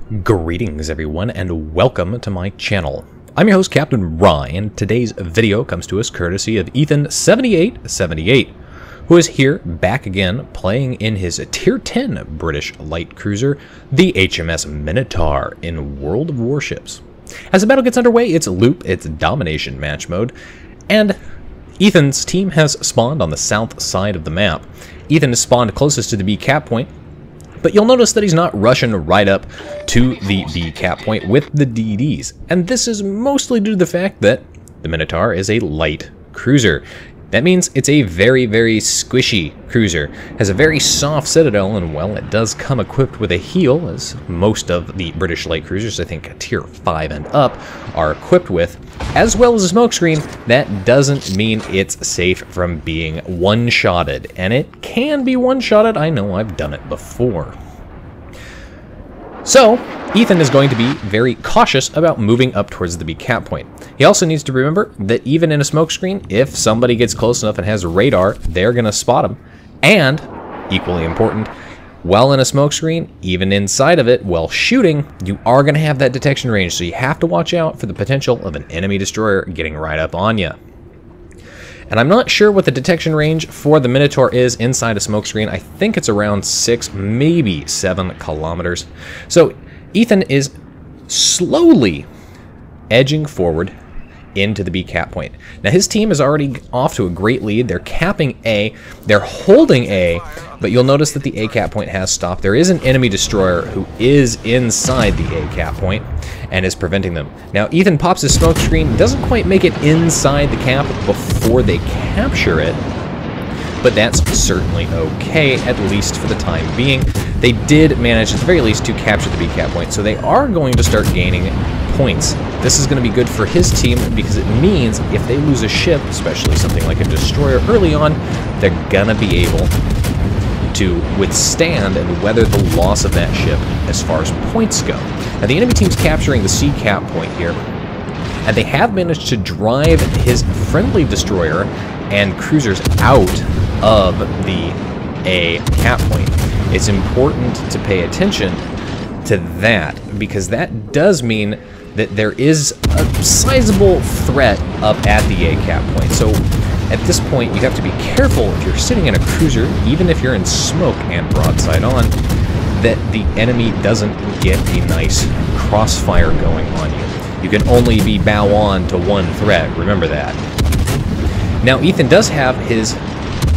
Greetings everyone and welcome to my channel. I'm your host Captain Ryan. Today's video comes to us courtesy of Ethan7878, who is here back again playing in his tier 10 British light cruiser, the HMS Minotaur in World of Warships. As the battle gets underway, it's loop, it's domination match mode, and Ethan's team has spawned on the south side of the map. Ethan is spawned closest to the B cap point, but you'll notice that he's not rushing right up to the B cap point with the DDs. And this is mostly due to the fact that the Minotaur is a light cruiser. That means it's a very, very squishy cruiser. Has a very soft citadel, and well, it does come equipped with a heal, as most of the British light cruisers, I think tier 5 and up, are equipped with, as well as a smokescreen. That doesn't mean it's safe from being one-shotted, and it can be one-shotted. I know, I've done it before. So, Ethan is going to be very cautious about moving up towards the B cap point. He also needs to remember that even in a smokescreen, if somebody gets close enough and has radar, they're going to spot him. And, equally important, while in a smokescreen, even inside of it, while shooting, you are going to have that detection range, so you have to watch out for the potential of an enemy destroyer getting right up on you. And I'm not sure what the detection range for the Minotaur is inside a smokescreen. I think it's around 6, maybe 7 kilometers. So Ethan is slowly edging forward into the B cap point. Now his team is already off to a great lead. They're capping A, they're holding A, but you'll notice that the A cap point has stopped. There is an enemy destroyer who is inside the A cap point and is preventing them. Now Ethan pops his smoke screen, doesn't quite make it inside the cap before they capture it, but that's certainly okay, at least for the time being. They did manage at the very least to capture the B cap point, so they are going to start gaining points. This is going to be good for his team because it means if they lose a ship, especially something like a destroyer early on, they're going to be able to withstand and weather the loss of that ship as far as points go. Now the enemy team's capturing the C cap point here, and they have managed to drive his friendly destroyer and cruisers out of the A cap point. It's important to pay attention to that, because that does mean that there is a sizable threat up at the A cap point. So at this point, you have to be careful if you're sitting in a cruiser, even if you're in smoke and broadside on, that the enemy doesn't get a nice crossfire going on you. You can only be bow on to one threat, remember that. Now Ethan does have his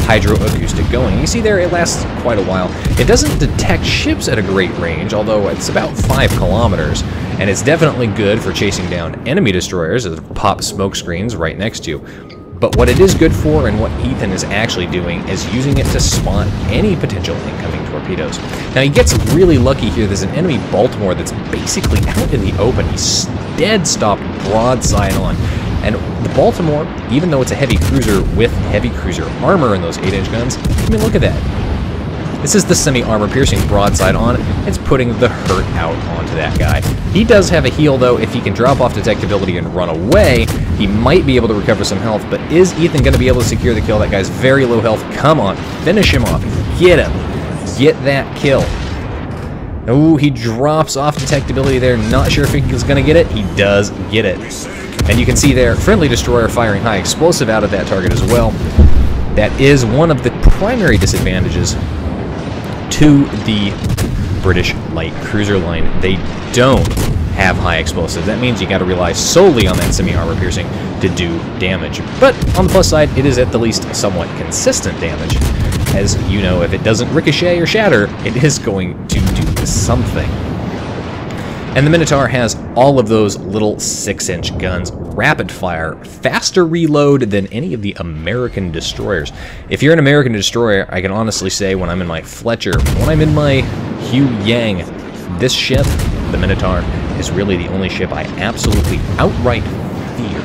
hydroacoustic going. You see there, it lasts quite a while. It doesn't detect ships at a great range, although it's about 5 kilometers, and it's definitely good for chasing down enemy destroyers that pop smoke screens right next to you. But what it is good for, and what Ethan is actually doing, is using it to spot any potential incoming torpedoes. Now he gets really lucky here. There's an enemy Baltimore that's basically out in the open. He's dead stopped broadside on. And the Baltimore, even though it's a heavy cruiser with heavy cruiser armor and those 8-inch guns, I mean, look at that. This is the semi-armor piercing broadside on. It's putting the hurt out onto that guy. He does have a heal, though. If he can drop off detectability and run away, he might be able to recover some health. But is Ethan going to be able to secure the kill? That guy's very low health. Come on, finish him off. Get him. Get that kill. Oh, he drops off detectability there. Not sure if he's going to get it. He does get it. And you can see there, friendly destroyer firing high explosive out at that target as well. That is one of the primary disadvantages to the British light cruiser line. They don't have high explosives. That means you got to rely solely on that semi-armor piercing to do damage. But on the plus side, it is at the least somewhat consistent damage. As you know, if it doesn't ricochet or shatter, it is going to do something. And the Minotaur has all of those little 6-inch guns, rapid fire, faster reload than any of the American destroyers. If you're an American destroyer, I can honestly say when I'm in my Fletcher, when I'm in my Hugh Yang, this ship, the Minotaur, is really the only ship I absolutely outright fear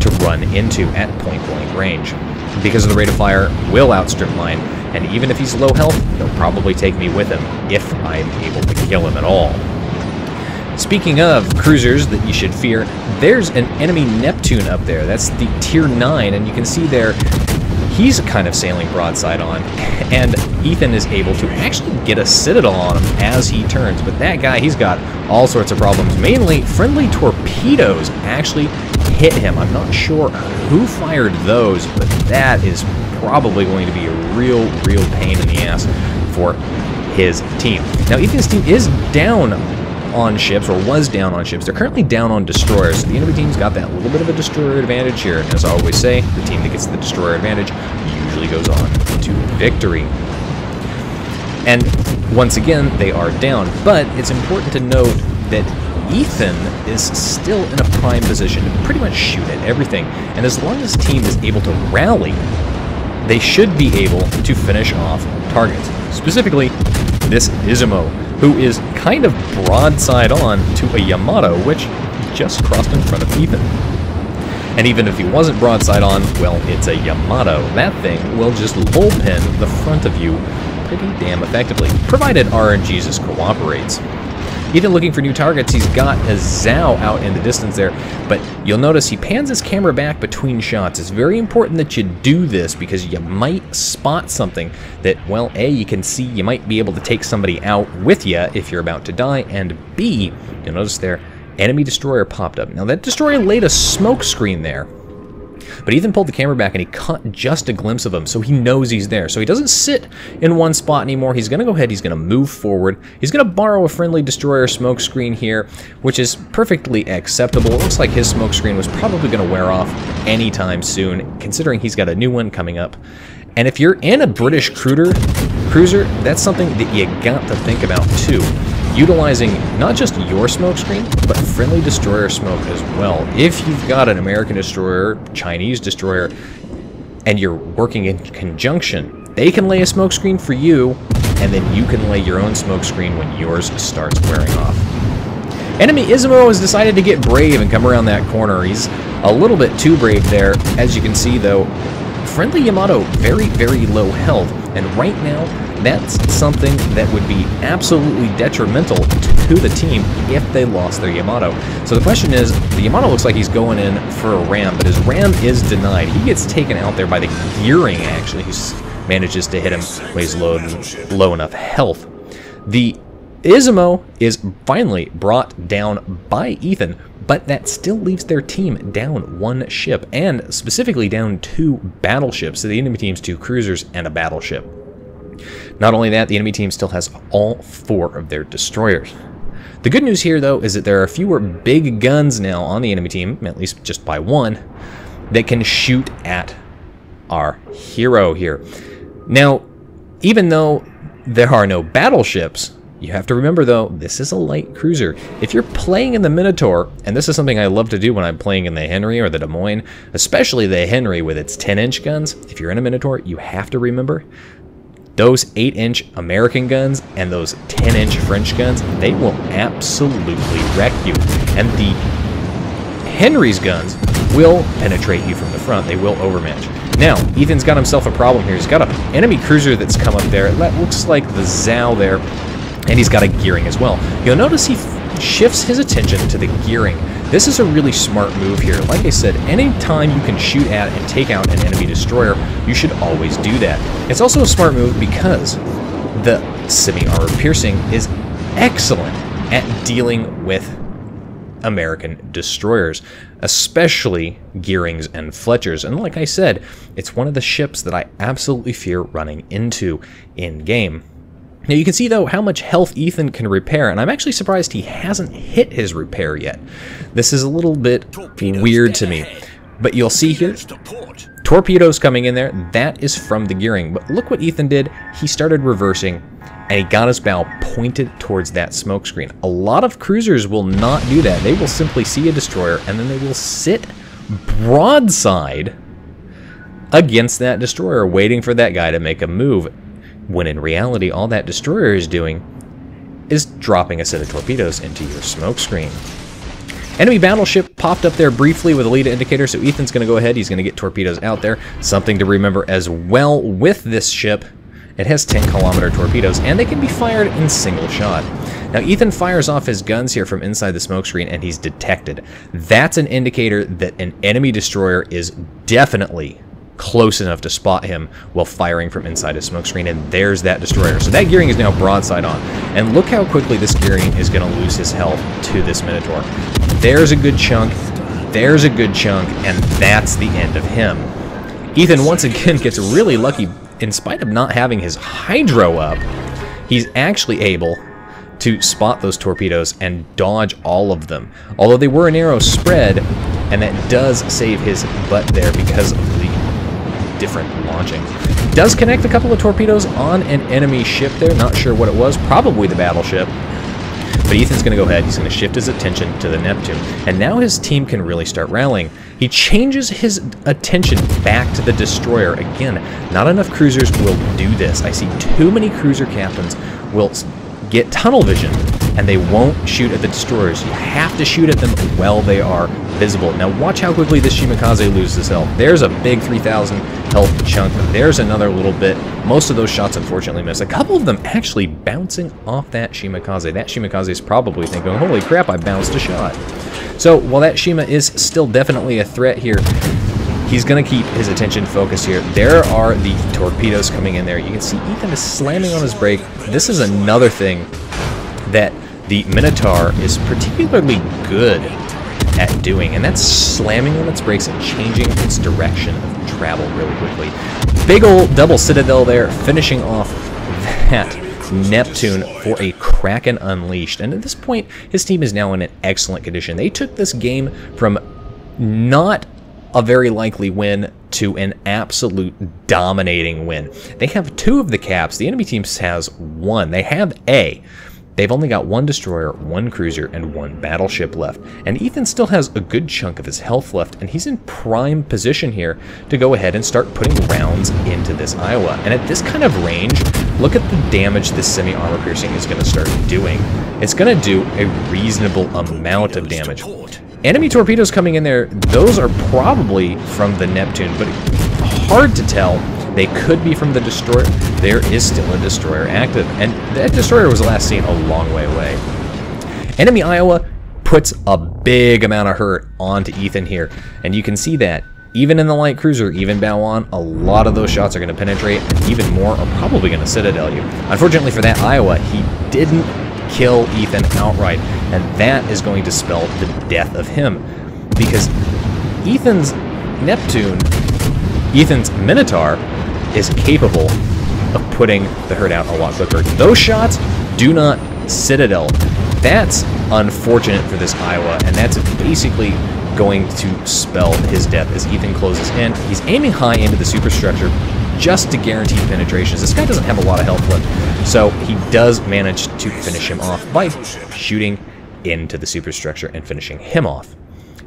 to run into at point-blank range. Because of the rate of fire will outstrip mine, and even if he's low health, he'll probably take me with him if I'm able to kill him at all. Speaking of cruisers that you should fear, there's an enemy Neptune up there. That's the tier 9, and you can see there he's kind of sailing broadside on. And Ethan is able to actually get a citadel on him as he turns. But that guy, he's got all sorts of problems. Mainly, friendly torpedoes actually hit him. I'm not sure who fired those, but that is probably going to be a real pain in the ass for his team. Now, Ethan's team is down on ships, or was down on ships. They're currently down on destroyers. So the enemy team's got that little bit of a destroyer advantage here. And as I always say, the team that gets the destroyer advantage usually goes on to victory. And once again, they are down. But it's important to note that Ethan is still in a prime position to pretty much shoot at everything. And as long as his team is able to rally, they should be able to finish off targets. Specifically, this Izumo, who is kind of broadside on to a Yamato, which just crossed in front of Ethan. And even if he wasn't broadside on, well, it's a Yamato. That thing will just bullpen the front of you pretty damn effectively, provided RNGesus cooperates. Ethan looking for new targets. He's got a Zhao out in the distance there, but you'll notice he pans his camera back between shots. It's very important that you do this because you might spot something that, well, A, you can see you might be able to take somebody out with you if you're about to die, and B, you'll notice there, enemy destroyer popped up. Now that destroyer laid a smoke screen there, but Ethan pulled the camera back and he caught just a glimpse of him, so he knows he's there. So he doesn't sit in one spot anymore. He's going to go ahead, he's going to move forward. He's going to borrow a friendly destroyer smoke screen here, which is perfectly acceptable. It looks like his smoke screen was probably going to wear off anytime soon, considering he's got a new one coming up. And if you're in a British cruiser, that's something that you got to think about too. Utilizing not just your smoke screen, but friendly destroyer smoke as well. If you've got an American destroyer, Chinese destroyer, and you're working in conjunction, they can lay a smoke screen for you, and then you can lay your own smoke screen when yours starts wearing off. Enemy Izumo has decided to get brave and come around that corner. He's a little bit too brave there. As you can see, though, friendly Yamato, very low health, and right now, that's something that would be absolutely detrimental to the team if they lost their Yamato. So the question is, the Yamato looks like he's going in for a ram, but his ram is denied. He gets taken out there by the gearing, actually. He manages to hit him when he's low enough health. The Izumo is finally brought down by Ethan, but that still leaves their team down one ship, and specifically down 2 battleships. So the enemy team's 2 cruisers and a battleship. Not only that, the enemy team still has all 4 of their destroyers. The good news here, though, is that there are fewer big guns now on the enemy team, at least just by 1, that can shoot at our hero here. Now, even though there are no battleships, you have to remember, though, this is a light cruiser. If you're playing in the Minotaur, and this is something I love to do when I'm playing in the Henry or the Des Moines, especially the Henry with its 10-inch guns, if you're in a Minotaur, you have to remember those 8-inch American guns and those 10-inch French guns, they will absolutely wreck you. And the Henry's guns will penetrate you from the front. They will overmatch. Now, Ethan's got himself a problem here. He's got an enemy cruiser that's come up there. It looks like the Zhao there, and he's got a gearing as well. You'll notice he shifts his attention to the gearing. This is a really smart move here. Like I said, anytime you can shoot at and take out an enemy destroyer, you should always do that. It's also a smart move because the semi-armor piercing is excellent at dealing with American destroyers, especially Gearings and Fletchers. And like I said, it's one of the ships that I absolutely fear running into in-game. Now you can see, though, how much health Ethan can repair, and I'm actually surprised he hasn't hit his repair yet. This is a little bit weird to me. But you'll see here, torpedoes coming in there, that is from the gearing. But look what Ethan did. He started reversing, and he got his bow pointed towards that smoke screen. A lot of cruisers will not do that. They will simply see a destroyer, and then they will sit broadside against that destroyer, waiting for that guy to make a move, when in reality, all that destroyer is doing is dropping a set of torpedoes into your smoke screen. Enemy battleship popped up there briefly with a lead indicator, so Ethan's going to go ahead. He's going to get torpedoes out there. Something to remember as well with this ship, it has 10-kilometer torpedoes, and they can be fired in single shot. Now, Ethan fires off his guns here from inside the smoke screen, and he's detected. That's an indicator that an enemy destroyer is definitely close enough to spot him while firing from inside his smokescreen, and there's that destroyer. So that gearing is now broadside on, and look how quickly this gearing is going to lose his health to this Minotaur. There's a good chunk, there's a good chunk, and that's the end of him. Ethan once again gets really lucky. In spite of not having his hydro up, he's actually able to spot those torpedoes and dodge all of them. Although they were a narrow spread, and that does save his butt there because of the different launching. Does connect a couple of torpedoes on an enemy ship there. Not sure what it was. Probably the battleship. But Ethan's going to go ahead. He's going to shift his attention to the Neptune. And now his team can really start rallying. He changes his attention back to the destroyer. Again, not enough cruisers will do this. I see too many cruiser captains will get tunnel vision, and they won't shoot at the destroyers. You have to shoot at them while they are visible. Now watch how quickly this Shimakaze loses health. There's a big 3,000 health chunk. There's another little bit. Most of those shots unfortunately miss. A couple of them actually bouncing off that Shimakaze. That Shimakaze is probably thinking, holy crap, I bounced a shot. So while that Shima is still definitely a threat here, he's going to keep his attention focused here. There are the torpedoes coming in there. You can see Ethan is slamming on his brake. This is another thing that the Minotaur is particularly good at doing, and that's slamming on its brakes and changing its direction of travel really quickly. Big old double Citadel there, finishing off that Neptune for a Kraken Unleashed. And at this point, his team is now in an excellent condition. They took this game from not a very likely win to an absolute dominating win. They have 2 of the caps. The enemy team has 1. They have A. They've only got 1 destroyer, 1 cruiser, and 1 battleship left. And Ethan still has a good chunk of his health left, and he's in prime position here to go ahead and start putting rounds into this Iowa. And at this kind of range, look at the damage this semi-armor piercing is going to start doing. It's going to do a reasonable amount of damage. Enemy torpedoes coming in there, those are probably from the Neptune, but hard to tell. They could be from the destroyer. There is still a destroyer active, and that destroyer was last seen a long way away. Enemy Iowa puts a big amount of hurt onto Ethan here, and you can see that even in the light cruiser, even bow on, a lot of those shots are going to penetrate, and even more are probably going to Citadel you. Unfortunately for that Iowa, he didn't kill Ethan outright, and that is going to spell the death of him, because Ethan's Minotaur is capable of putting the hurt out a lot quicker. Those shots do not Citadel. That's unfortunate for this Iowa, and that's basically going to spell his death as Ethan closes in. He's aiming high into the superstructure just to guarantee penetrations. This guy doesn't have a lot of health left, so he does manage to finish him off by shooting into the superstructure and finishing him off.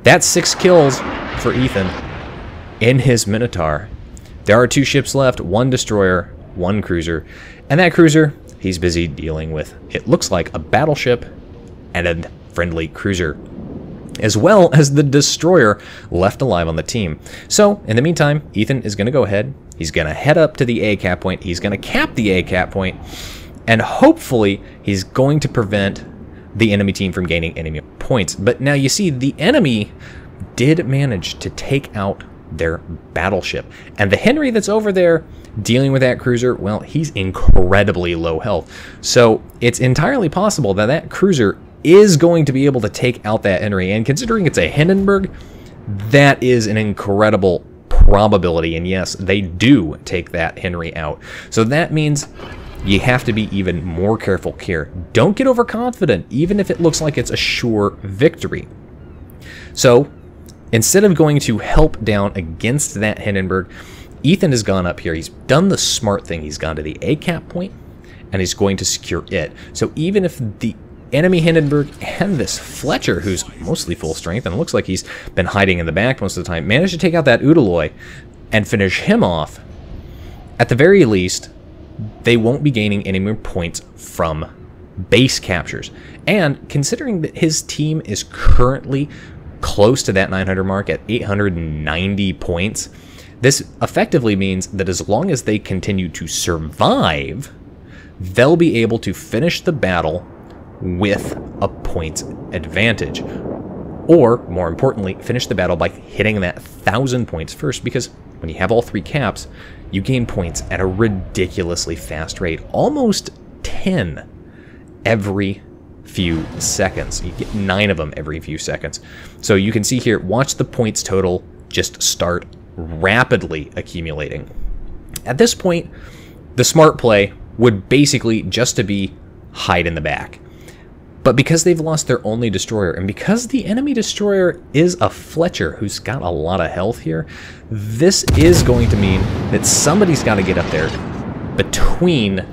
That's 6 kills for Ethan in his Minotaur. There are 2 ships left, 1 destroyer, 1 cruiser, and that cruiser he's busy dealing with, it looks like, a battleship and a friendly cruiser, as well as the destroyer left alive on the team. So, in the meantime, Ethan is going to go ahead, he's going to head up to the A cap point, he's going to cap the A cap point, and hopefully he's going to prevent the enemy team from gaining enemy points. But now you see, the enemy did manage to take out their battleship, and the Henry that's over there dealing with that cruiser, well, he's incredibly low health. So it's entirely possible that that cruiser is going to be able to take out that Henry, and considering it's a Hindenburg, that is an incredible probability. And yes, they do take that Henry out. So that means you have to be even more careful here. Don't get overconfident, even if it looks like it's a sure victory. So instead of going to help down against that Hindenburg, Ethan has gone up here. He's done the smart thing. He's gone to the A cap point, and he's going to secure it. So even if the enemy Hindenburg and this Fletcher, who's mostly full strength and looks like he's been hiding in the back most of the time, manage to take out that Udaloy and finish him off, at the very least, they won't be gaining any more points from base captures. And considering that his team is currently close to that 900 mark at 890 points, this effectively means that as long as they continue to survive, they'll be able to finish the battle with a points advantage. Or, more importantly, finish the battle by hitting that 1,000 points first, because when you have all 3 caps, you gain points at a ridiculously fast rate, almost 10 every few seconds. You get 9 of them every few seconds. So you can see here, watch the points total just start rapidly accumulating. At this point, the smart play would basically just to be hide in the back. But because they've lost their only destroyer, and because the enemy destroyer is a Fletcher who's got a lot of health here, this is going to mean that somebody's got to get up there between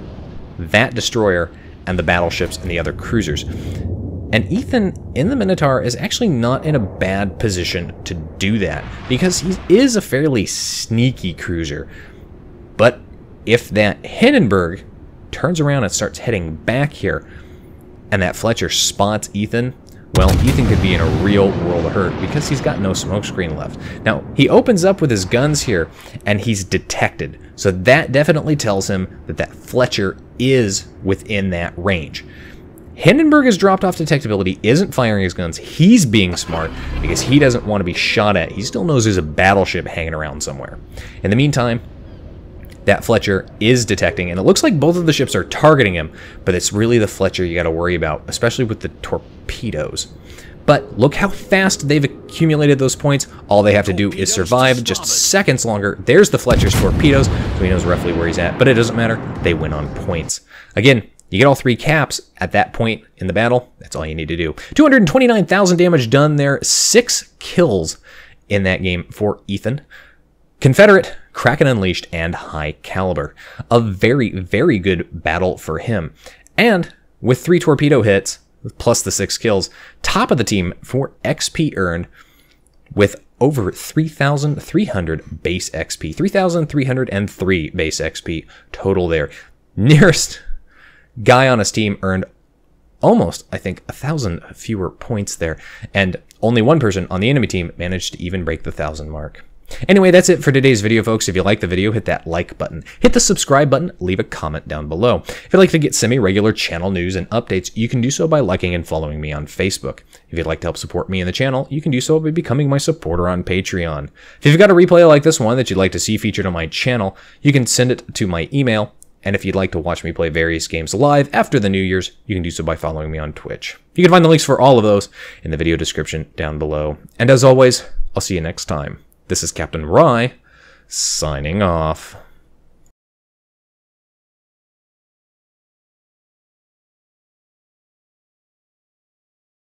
that destroyer and the battleships and the other cruisers. And Ethan in the Minotaur is actually not in a bad position to do that, because he is a fairly sneaky cruiser. But if that Hindenburg turns around and starts heading back here, and that Fletcher spots Ethan, well, Ethan could be in a real world of hurt because he's got no smokescreen left. Now, he opens up with his guns here, and he's detected. So that definitely tells him that that Fletcher is within that range. Hindenburg has dropped off detectability, isn't firing his guns. He's being smart because he doesn't want to be shot at. He still knows there's a battleship hanging around somewhere. In the meantime, that Fletcher is detecting, and it looks like both of the ships are targeting him, but it's really the Fletcher you got to worry about, especially with the torpedoes. But look how fast they've accumulated those points. All they have to do is survive just seconds longer. There's the Fletcher's torpedoes, so he knows roughly where he's at, but it doesn't matter. They win on points. Again, you get all 3 caps at that point in the battle. That's all you need to do. 229,000 damage done there. 6 kills in that game for Ethan. Confederate, Kraken Unleashed, and High Caliber. A very, very good battle for him. And with 3 torpedo hits, plus the 6 kills, top of the team for XP earned with over 3,300 base XP. 3,303 base XP total there. Nearest guy on his team earned almost, I think, 1,000 fewer points there. And only one person on the enemy team managed to even break the 1,000 mark. Anyway, that's it for today's video, folks. If you like the video, hit that like button. Hit the subscribe button. Leave a comment down below. If you'd like to get semi-regular channel news and updates, you can do so by liking and following me on Facebook. If you'd like to help support me and the channel, you can do so by becoming my supporter on Patreon. If you've got a replay like this one that you'd like to see featured on my channel, you can send it to my email. And if you'd like to watch me play various games live after the New Year's, you can do so by following me on Twitch. You can find the links for all of those in the video description down below. And as always, I'll see you next time. This is Captain Rye, signing off.